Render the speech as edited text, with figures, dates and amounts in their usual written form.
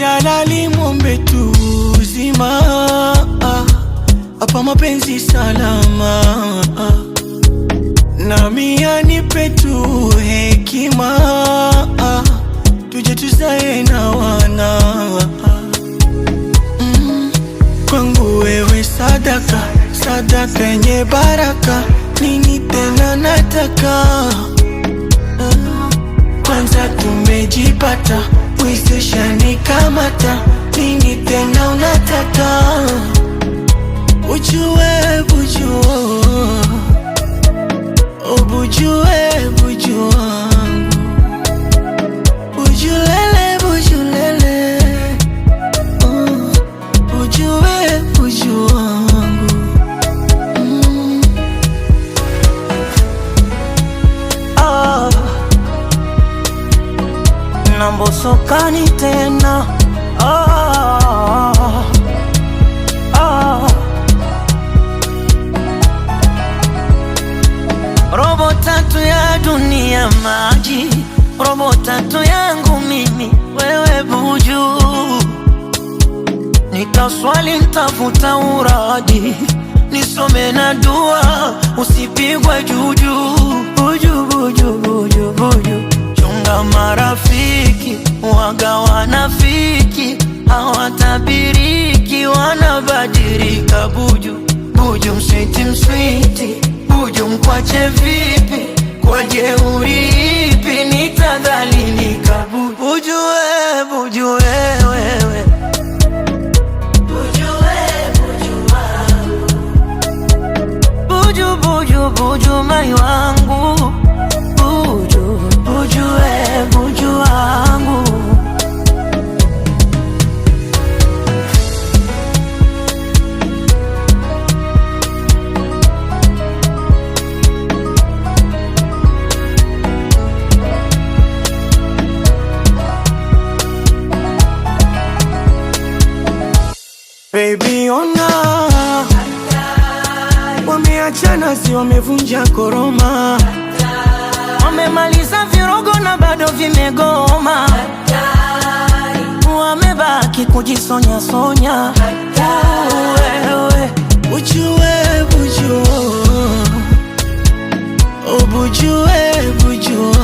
Jalali muombe tu uzima, hapa mapenzi salama, nami anipe tu hekima, tuje tuzae na wana. Kwangu wewe sadaka, sadaka yenye baraka, nini tena nataka? Kwanza tumejipata, mwisho shanikamata, nini tena unataka? Ujue bujua, ubujue buju wangu, bujulele bujulele, ujue buju wangu. Nambosokani tena robo tatu ya dunia maji, robo tatu yangu mimi wewe buju. Nitaswali nitafuta uradi, nisome na dua, usipigwe juju. Buju buju buju buju, chunga marafiki waga wanafiki, hawatabiriki wanabadilika. Buju buju mswiti mswiti, buju mkwache vipi, kwa jeuri ipi nitadhalilika? Buju we, buju wewe, buju we, buju wangu, buju buju buju mai wangu, buju buju we, buju wangu. Baby ona, wameachana si wamevunja koroma, wamemaliza virogo na bado vimegoma, wamebaki kujisonya sonya. Wewe ujue buju, ubujue buju